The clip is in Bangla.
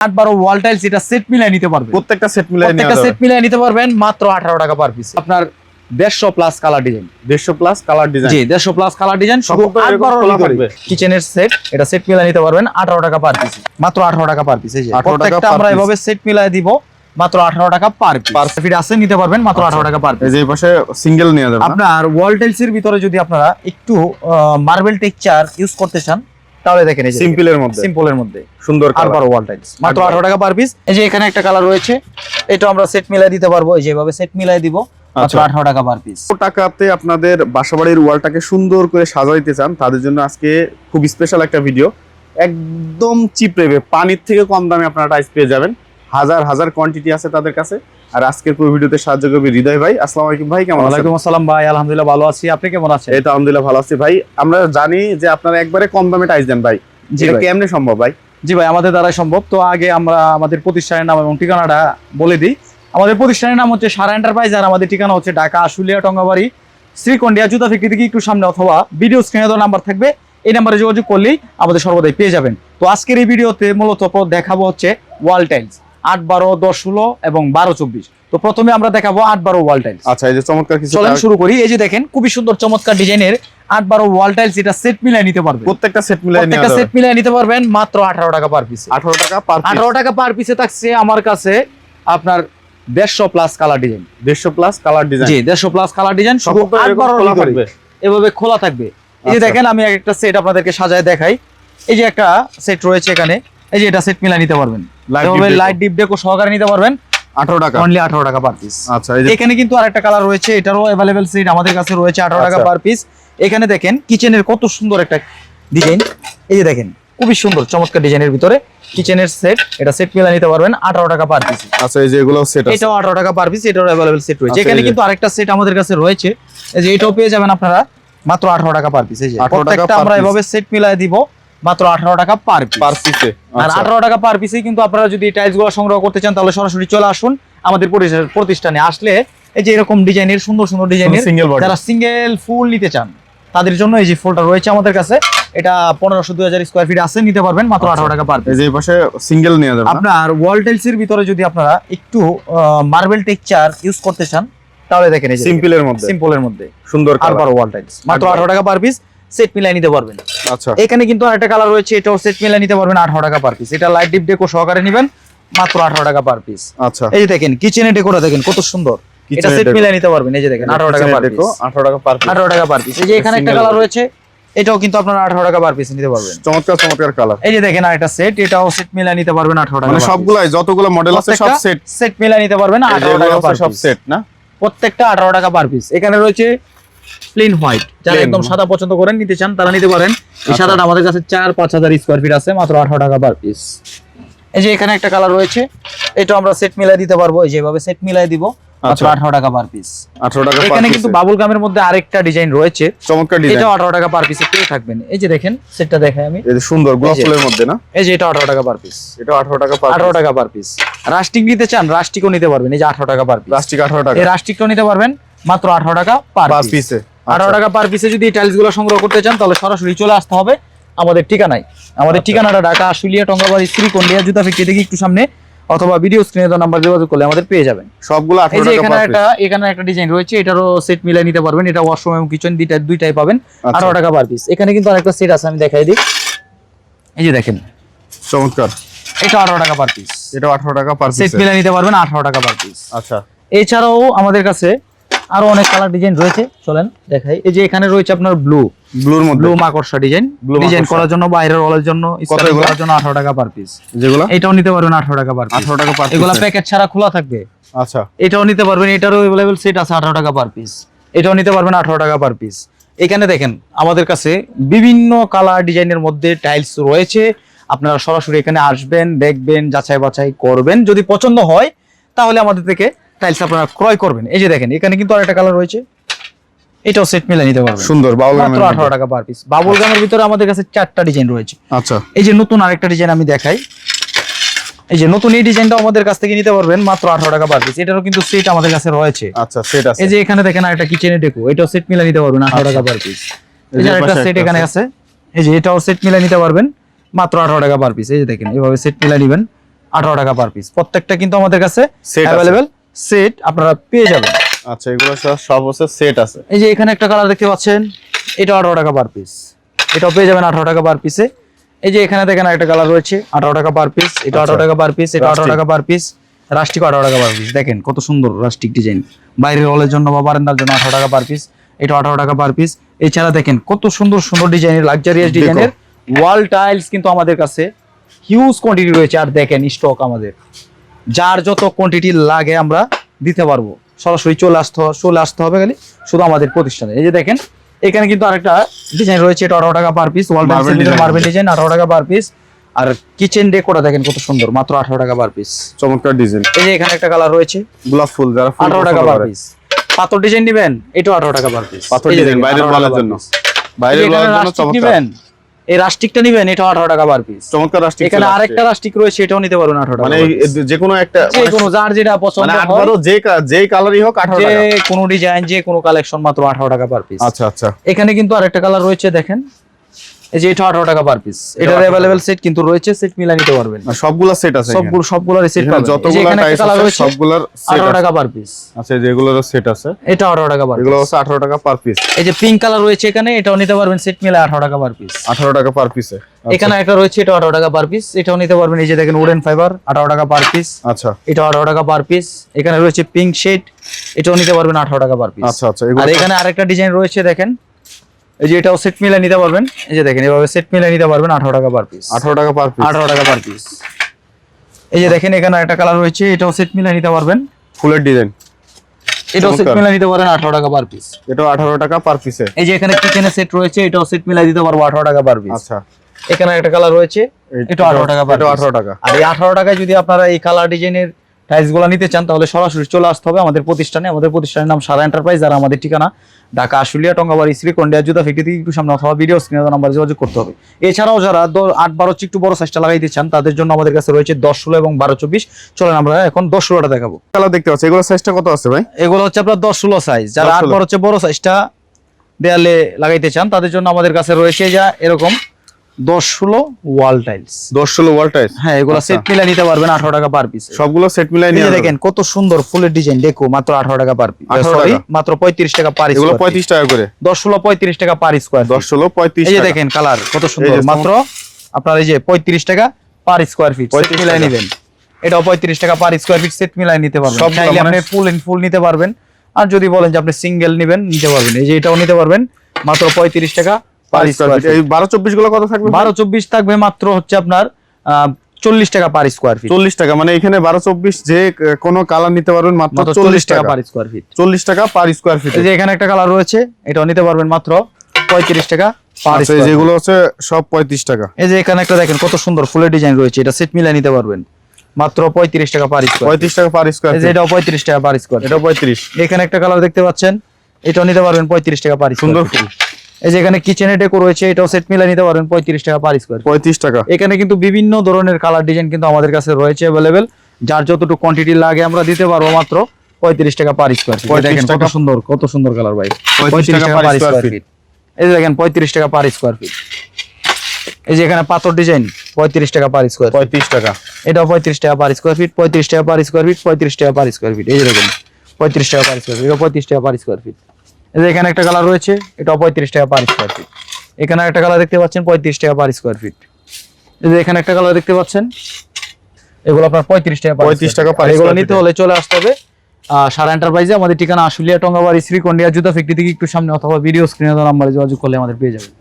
8-12 ওয়াল টাইলস এটা সেট মিলাই নিতে পারবেন। প্রত্যেকটা সেট নিতে পারবেন মাত্র 18 টাকা পার পিস। আপনার 150 plus colour design, 150 plus colour design. জি 150 প্লাস কালার ডিজাইন শুধু 8-12 থাকবে। কিচেনের সেট এটা সেট মিলাই নিতে পারবেন 18 টাকা পার পিস, মাত্র 18 টাকা পার পিস। এই যে প্রত্যেকটা আমরা এভাবে সেট মিলাই দিব মাত্র 18 টাকা পার পিস। পার ফিট আছে নিতে পারবেন মাত্র 18 টাকা পার পিস। এই যে এই পাশে সিঙ্গেল নিয়ে যাবেন। আপনার ওয়াল টাইলস এর ভিতরে যদি আপনারা একটু মার্বেল টেক্সচার ইউজ করতে চান তাহলে দেখেন এই যে সিম্পলের মধ্যে সুন্দর কালার ওয়াল টাইলস মাত্র 18 টাকা পার পিস। এই যে এখানে একটা কালার রয়েছে, এটা আমরা সেট মিলাই দিতে পারবো। এই যে এভাবে সেট মিলাই দিব মাত্র 18 টাকা পার পিস। টাকাতে আপনাদের বাসাবাড়ির ওয়ালটাকে সুন্দর করে সাজাইতে চান তাদের জন্য আজকে খুব স্পেশাল একটা ভিডিও। একদম চিপ রেটে পানির থেকে কম দামে আপনারা টাইলস পেয়ে যাবেন। হাজার হাজার কোয়ান্টিটি আছে তাদের কাছে। আর আজকের পুরো ভিডিওতে সাহায্য করবে হৃদয় ভাই। আসসালামু আলাইকুম ভাই, কেমন আছেন? ওয়ালাইকুম আসসালাম ভাই, আলহামদুলিল্লাহ ভালো আছি। আপনি কেমন আছেন? এই তো আলহামদুলিল্লাহ ভালো আছি ভাই। আমরা জানি যে আপনারা একবারে কম দামে টাইলস দেন ভাই, এটা কেমনে সম্ভব ভাই? জি ভাই, আমাদের দ্বারা সম্ভব। তো আগে আমরা আমাদের প্রতিষ্ঠানের নাম এবং ঠিকানাটা বলে দিই। আমাদের প্রতিষ্ঠানের নাম হচ্ছে সারা এন্টারপ্রাইজ, আর আমাদের ঠিকানা হচ্ছে ঢাকা আশুলিয়া টঙ্গাবাড়ি শ্রীকন্ডিয়া জুতা ফ্যাক্টরি থেকে একটু সামনে, অথবা ভিডিও স্ক্রিনে দেওয়া নাম্বার থাকবে, এই নাম্বারে যোগাযোগ করলেই আমাদের সর্বদাই পেয়ে যাবেন। তো আজকের এই ভিডিওতে মূলত দেখাবো হচ্ছে ওয়াল টাইলস 8-12, 10-16 এবং 12-24। তো প্রথমে আমরা দেখাবো 8-12 ওয়াল টাইলস। আচ্ছা, এই যে চমৎকার কিছু চলেন শুরু করি। এই যে দেখেন খুবই সুন্দর চমৎকার ডিজাইনের 8-12 ওয়াল টাইলস, এটা সেট মিলাই নিতে পারবেন। প্রত্যেকটা সেট মিলাই নিতে পারবেন মাত্র 18 টাকা পার পিস। 18 টাকা পার পিস। 18 টাকা পার পিসে থাকছে আমার কাছে আপনার 150 plus colour design. 150 plus colour design. জি 150 প্লাস কালার ডিজাইন শুধু 8-12 থাকবে, এভাবে খোলা থাকবে। এই যে দেখেন আমি একটা সেট আপনাদেরকে সাজায় দেখাই। এই যে একটা সেট রয়েছে এখানে, এই যে এটা সেট মিলাই নিতে পারবেন, লাইট ডিপ ডেকো সহকারে নিতে পারবেন 18 টাকা, অনলি 18 টাকা পার পিস। আচ্ছা, এখানে কিন্তু আরেকটা কালার রয়েছে, এটারও अवेलेबल সেট আমাদের কাছে রয়েছে 18 টাকা পার পিস। এখানে দেখেন কিচেনের কত সুন্দর একটা ডিজাইন। এই যে দেখেন খুবই সুন্দর চমৎকার ডিজাইনের ভিতরে কিচেনের সেট, এটা সেট মিলাই নিতে পারবেন 18 টাকা পার পিস। আচ্ছা, এই যে এগুলো সেট আছে, এটাও 18 টাকা পার পিস, এটারও अवेलेबल সেট রয়েছে। এখানে কিন্তু আরেকটা সেট আমাদের কাছে রয়েছে, এই যে এটাও পেয়ে যাবেন আপনারা মাত্র 18 টাকা পার পিস। এই যে প্রত্যেকটা আমরা এভাবে সেট মিলাই দিব মাত্র 18 টাকা পার পিসে। আর 18 টাকা পার পিসে কিন্তু আপনারা যদি টাইলস গুলো সংগ্রহ করতে চান তাহলে সরাসরি চলে আসুন আমাদের প্রতিষ্ঠানে। আসলে এই যে এরকম ডিজাইনের সুন্দর সুন্দর ডিজাইনের যারা সিঙ্গেল ফুল নিতে চান তাদের জন্য এই যে ফুলটা রয়েছে আমাদের কাছে, এটা 1500-2000 স্কয়ার ফিট আছে, নিতে পারবেন মাত্র 18 টাকা পার পিস। এই যে এই পাশে সিঙ্গেল নিয়ে যাবেন। আপনার ওয়াল টাইলস এর ভিতরে যদি আপনারা একটু মার্বেল টেক্সচার ইউজ করতে চান তাহলে দেখেন এই যে সিম্পলের মধ্যে সুন্দর কালার ওয়াল টাইলস মাত্র 18 টাকা পার পিস, সেট মিলাই নিতে পারবেন। আচ্ছা, এখানে কিন্তু আরেকটা কালার রয়েছে, এটাও সেট মিলাই নিতে পারবেন 18 টাকা পার পিস। এটা লাইট ডিপ ডেকো সহকারে নেবেন মাত্র 18 টাকা পার পিস। আচ্ছা, এই যে দেখেন কিচেনের ডেকোটা দেখেন কত সুন্দর, এটা সেট মিলাই নিতে পারবেন। এই যে দেখেন 18 টাকা পার পিস, 18 টাকা পার পিস, 18 টাকা পার পিস। এই যে এখানে একটা কালার রয়েছে, এটাও কিন্তু আপনারা 18 টাকা পার পিস নিতে পারবেন। চমৎকার চমৎকার কালার। এই যে দেখেন আরেকটা সেট, এটাও সেট মিলাই নিতে পারবেন 18 টাকা। মানে সবগুলাই যতগুলো মডেল আছে সব সেট মিলাই নিতে পারবেন 18 টাকা পার পিস। সব সেট না, প্রত্যেকটা 18 টাকা পার পিস। এখানে রয়েছে প্লেন হোয়াইট, যারা একদম সাদা পছন্দ করেন নিতে চান তারা নিতে পারেন। এই সাদাটা আমাদের কাছে 4-5 হাজার স্কয়ার ফিট আছে, মাত্র 18 টাকা পার পিস। এই যে এখানে একটা কালার রয়েছে, এটা আমরা সেট মিলাই দিতে পারবো। এই যে এভাবে সেট মিলাই দিব মাত্র 18 টাকা পার পিস। 18 টাকা পার পিস। এখানে কিন্তু বাবল গামের মধ্যে আরেকটা ডিজাইন রয়েছে, চমৎকার ডিজাইন, এটা 18 টাকা পার পিসে পেয়ে থাকবেন। এই যে দেখেন সেটটা দেখাই আমি, এই যে সুন্দর গোলাপ ফুলের মধ্যে না, এই যে এটা 18 টাকা পার পিস, এটা 18 টাকা পার 18 টাকা পার পিস। রাস্টিক নিতে চান রাস্টিকও নিতে পারবেন, এই যে 18 টাকা পার পিস। রাস্টিক 18 টাকা, এই রাস্টিকটাও নিতে পারবেন মাত্র 18 টাকা পার পিসে। 18 টাকা পার পিসে যদি টাইলস গুলো সংগ্রহ করতে চান তাহলে সরাসরি চলে আসতে হবে আমাদের ঠিকানায়। আমাদের ঠিকানাটা ঢাকা আশুলিয়া টঙ্গাবাড়ি শ্রীকন্ডিয়া জুতা ফ্যাক্টরি থেকে একটু সামনে, অথবা ভিডিও স্ক্রিনে দেওয়া নাম্বার যোগাযোগ করলে আমাদের পেয়ে যাবেন। সবগুলো 18 টাকা পার পিস। এখানে একটা ডিজাইন রয়েছে, এটারও সেট মিলাই নিতে পারবেন। এটা ওয়াশরুম এবং কিচেন দুইটাই পাবেন 18 টাকা পার পিস। এখানে কিন্তু আরেকটা সেট আছে, আমি দেখাই দিই। এই যে দেখেন চমৎকার, এটা 18 টাকা পার পিস, এটা 18 টাকা পার পিস, সেট মিলাই নিতে পারবেন 18 টাকা পার পিস। আচ্ছা, এছাড়াও আমাদের কাছে আরো অনেক কালার ডিজাইন রয়েছে, চলেন দেখাই। এই যে এখানে রয়েছে আপনার ব্লুর মধ্যে ব্লু মাকড়সা ডিজাইন করার জন্য, বাইরের ওয়ালের জন্য, স্টাইল করার জন্য 18 টাকা পার পিস। যেগুলো এটাও নিতে পারবেন 18 টাকা পার পিস, 18 টাকা পার পিস। এগুলা প্যাকেট ছাড়া খোলা থাকবে। আচ্ছা, এটাও নিতে পারবেন, এটারও अवेलेबल সেট আছে 18 টাকা পার পিস, এটাও নিতে পারবেন 18 টাকা পার পিস। এখানে দেখেন আমাদের কাছে বিভিন্ন কালার ডিজাইনের মধ্যে টাইলস রয়েছে, আপনারা সরাসরি এখানে আসবেন, দেখবেন, যাচাই বাছাই করবেন, যদি পছন্দ হয় তাহলে আমাদের থেকে টাইলস আপনারা ক্রয় করবেন। এই যে দেখেন এখানে কিন্তু আরেকটা কালার রয়েছে, এটাও সেট মিলাই নিতে পারবেন সুন্দর বাবল গামের, মাত্র 18 টাকা পার পিস। বাবল গামের ভিতরে আমাদের কাছে 4টা ডিজাইন রয়েছে। আচ্ছা, এই যে নতুন আরেকটা ডিজাইন আমি দেখাই, এই যে নতুন এই ডিজাইনটাও আমাদের কাছ থেকে নিতে পারবেন মাত্র 18 টাকা পার পিস। এটারও কিন্তু সেট আমাদের কাছে রয়েছে। আচ্ছা, সেট আছে। এই যে এখানে দেখেন আরেকটা কিচেনের ডেকো, এটাও সেট মিলাই নিতে পারবেন 18 টাকা পার পিস। এই যে আরেকটা সেট এখানে আছে, এই যে এটাও সেট মিলাই নিতে পারবেন মাত্র 18 টাকা পার পিস। এই যে দেখেন এভাবে সেট মিলাই নেবেন 18 টাকা পার পিস। প্রত্যেকটা কিন্তু আমাদের কাছে Set আছে। অ্যাভেলেবেল সেট আপনারা পেয়ে যাবেন। আচ্ছা, এগুলো সব হচ্ছে সেট আছে। এই যে এখানে একটা কালার দেখতে পাচ্ছেন, এটা 18 টাকা পার পিস, এটাও পেয়ে যাবেন 18 টাকা পার পিসে। এই যে এখানে দেখেন একটা কালার রয়েছে 18 টাকা পার পিস, এটা 18 টাকা পার পিস, এটা 18 টাকা পার পিস, রাস্টিক 18 টাকা পার পিস। দেখেন কত সুন্দর রাস্টিক ডিজাইন, বাইরের হলের জন্য বা বারান্দার জন্য 18 টাকা পার পিস, এটা 18 টাকা পার পিস। এছাড়া দেখেন কত সুন্দর সুন্দর ডিজাইনের, লাক্সারিয়াস ডিজাইনের ওয়াল টাইলস কিন্তু আমাদের কাছে হিউজ কোয়ান্টিটি রয়েছে। আর দেখেন স্টক আমাদের, যার যত কোয়ান্টিটি লাগে আমরা দিতে পারবো। সরাসরি চলে আসতে হবে খালি শুধু আমাদের প্রতিষ্ঠানে। এই যে দেখেন এখানে কিন্তু আরেকটা ডিজাইন রয়েছে, এটা 18 টাকা পার পিস, ওয়াল মার্বেল ডিজাইন 18 টাকা পার পিস। আর কিচেন ডেকোরটা দেখেন কত সুন্দর, মাত্র 18 টাকা পার পিস, চমৎকার ডিজাইন। এই যে এখানে একটা কালার রয়েছে গোলাপ ফুল, যারা 18 টাকা পার পিস। পাথর ডিজাইন নেবেন, এটাও 18 টাকা পার পিস। পাথর ডিজাইন বাইরের ওয়ালের জন্য, বাইরের ওয়ালের জন্য চমৎকার। এই রাস্টিকটা নেবেন, এটাও 18 টাকা পার পিস। চমৎকার রাস্টিক। এখানে আরেকটা রাস্টিক রয়েছে, এটাও নিতে পারবেন 18 টাকা। মানে যে কোনো একটা, যে কোনো যার যেটা পছন্দ মানে হয়, 18 যে কালারই হোক 18 টাকা, যে কোনো ডিজাইন, যে কোনো কালেকশন মাত্র 18 টাকা পার পিস। আচ্ছা আচ্ছা। এখানে কিন্তু আরেকটা কালার রয়েছে দেখেন, এই যে এটা 18 টাকা পার পিস। এটার अवेलेबल সেট কিন্তু রয়েছে, সেট মিলা নিতে পারবেন। সবগুলা সেট আছে, সবগুলোর সেট পাবেন। যতগুলো টাইপ আছে সবগুলোর সেট 18 টাকা পার পিস। আচ্ছা, যেগুলোর সেট আছে এটা 18 টাকা পার পিস। এগুলো হচ্ছে 18 টাকা পার পিস। এই যে পিঙ্ক কালার রয়েছে এখানে, এটাও নিতে পারবেন, সেট মিলা 18 টাকা পার পিস। 18 টাকা পার পিসে। এখানে একটা রয়েছে, এটা 18 টাকা পার পিস, এটাও নিতে পারবেন। এই যে দেখেন উডেন ফাইবার 18 টাকা পার পিস। আচ্ছা, এটা 18 টাকা পার পিস। এখানে রয়েছে পিঙ্ক শেড, এটাও নিতে পারবেন 18 টাকা পার পিস। আচ্ছা আচ্ছা। আর এখানে আরেকটা ডিজাইন রয়েছে দেখেন, এই যে এটাও সেট মিলে নিতে পারবেন। এই যে দেখেন এভাবে সেট মিলে নিতে পারবেন 18 টাকা পার পিস। 18 টাকা পার পিস। 18 টাকা পার পিস। এই যে দেখেন এখানে একটা কালার রয়েছে, এটাও সেট মিলে নিতে পারবেন, ফুলের ডিজাইন, এটাও সেট মিলে নিতে পারেন 18 টাকা পার পিস। এটাও 18 টাকা পার পিসে। এই যে এখানে কিচেনের সেট রয়েছে, এটাও সেট মিলে দিতে পারবো 18 টাকা পার পিস। আচ্ছা, এখানে একটা কালার রয়েছে, এটাও 18 টাকা পার পিস। 18 টাকা। আর এই 18 টাকায় যদি আপনারা এই কালার ডিজাইনের টাইলস গুলো নিতে চান, তাহলে সরাসরি চলে আসতে হবে আমাদের প্রতিষ্ঠানে। আমাদের প্রতিষ্ঠানের নাম সারা এন্টারপ্রাইজ, আর আমাদের ঠিকানা ঢাকা আশুলিয়া, টঙ্গাবাড়ি, শ্রীকন্ডিয়া জুতা ফ্যাক্টরি থেকে একটু সামনে, অথবা ভিডিও স্ক্রিনে নাম্বারে যোগাযোগ করতে হবে। এছাড়াও যারা 8-12 একটু বড় সাইজটা লাগাইতে চান, তাদের জন্য আমাদের কাছে রয়েছে 10-16 এবং 12-24। চলেন আমরা এখন 10-16টা দেখাবো। কালার দেখতে পাচ্ছি, এগুলো সাইজটা কত আছে ভাই? এগুলো হচ্ছে আপনার 10-16 সাইজ। যারা 8-12 হচ্ছে বড় সাইজটা দেয়ালে লাগাইতে চান, তাদের জন্য আমাদের কাছে রয়েছে যা এরকম 10-16 ওয়াল টাইলস। 10-16 wall tiles. হ্যাঁ, এগুলো সেট মিলে নিতে পারবেন 18 টাকা পার পিস। সবগুলো সেট মিলাই নিয়ে দেখেন কত সুন্দর ফুলের ডিজাইন, দেখো মাত্র 18 টাকা পার পিস। 18 সরি, টাকা। মাত্র 35 টাকা পার এগুলো স্কয়ার। 35 টাকা করে। 10-16 35 টাকা পার স্কয়ার। 10-16 35 এই যে টাকা। দেখেন কালার কত সুন্দর, এই যে মাত্র আপনার এই যে 35 টাকা পার স্কয়ার ফিট। 35 মিলাই টাকা। নেবেন, এটাও 35 টাকা পার স্কয়ার ফিট, সেট মিলাই নিতে পারবেন। সব চাইলে মানে- আপনি ফুল নিতে পারবেন, আর যদি বলেন যে আপনি সিঙ্গেল নেবেন, নিতে পারবেন। এই যে এটাও নিতে পারবেন মাত্র 35 টাকা পার স্কয়ার ফিট। এই 12-24 গুলো কত থাকবে? 12-24 থাকবে মাত্র হচ্ছে আপনার 40 টাকা পার স্কয়ার ফিট। 40 টাকা, মানে এখানে 12-24 যে কোনো কালার নিতে পারবেন মাত্র 40 টাকা পার স্কয়ার ফিট। 40 টাকা পার স্কয়ার ফিট। এই যে এখানে একটা কালার রয়েছে, এটাও নিতে পারবেন মাত্র 35 টাকা পার আচ্ছা, স্কয়ার। যেগুলো হচ্ছে সব 35 টাকা। এই যে এখানে একটা দেখেন কত সুন্দর ফুলের ডিজাইন রয়েছে, এটা সেট মিলে নিতে পারবেন মাত্র 35 টাকা পার স্কয়ার। 35 টাকা পার স্কয়ার এই যে ফিট। এটাও 35 টাকা পার স্কয়ার। এটা 35। এখানে একটা কালার দেখতে পাচ্ছেন, এটাও নিতে পারবেন 35 টাকা পার স্কয়ার। সুন্দর ফুল। এই যে এখানে কিচেনে ডেকো রয়েছে, এটাও সেট মিলে নিতে পারবেন 35 টাকা পার স্কয়ার। 35 টাকা। এখানে কিন্তু বিভিন্ন ধরনের কালার ডিজাইন কিন্তু আমাদের কাছে রয়েছে अवेलेबल, যার যতটুকু কোয়ান্টিটি লাগে আমরা দিতে পারবো মাত্র 35 টাকা পার স্কয়ার ফিট। 35 দেখেন টাকা। কত সুন্দর কালার ভাই, 35 টাকা পার স্কয়ার ফিট। এই যে দেখেন 35 টাকা পার স্কয়ার ফিট। এই যে এখানে পাথর ডিজাইন 35 টাকা পার স্কয়ার। 35 টাকা। এটাও 35 টাকা পার স্কয়ার ফিট, 35 টাকা পার স্কয়ার ফিট, 35 টাকা পার স্কয়ার ফিট। এই যে দেখুন 35 টাকা পার স্কয়ার ফিট, এটা 35 টাকা পার স্কয়ার ফিট। এই যে এখানে একটা কালার রয়েছে, এটাও 35 টাকা পার স্কয়ার ফিট। এখানে একটা কালার দেখতে পাচ্ছেন 35 টাকা পার স্কয়ার ফিট। এই যে এখানে একটা কালার দেখতে পাচ্ছেন, এগুলো আপনার 35 টাকা পার 35 টাকা পার এগুলো স্কয়ার নিতে ফিট। হলে চলে আসতে হবে সারা এন্টারপ্রাইজে। আমাদের ঠিকানা আশুলিয়া, টঙ্গাবাড়ি, শ্রীকন্ডিয়া জুতা ফ্যাক্টরি থেকে একটু সামনে, অথবা ভিডিও স্ক্রিনে দেওয়া নাম্বারে যোগাযোগ করলে আমাদের পেয়ে যাবেন।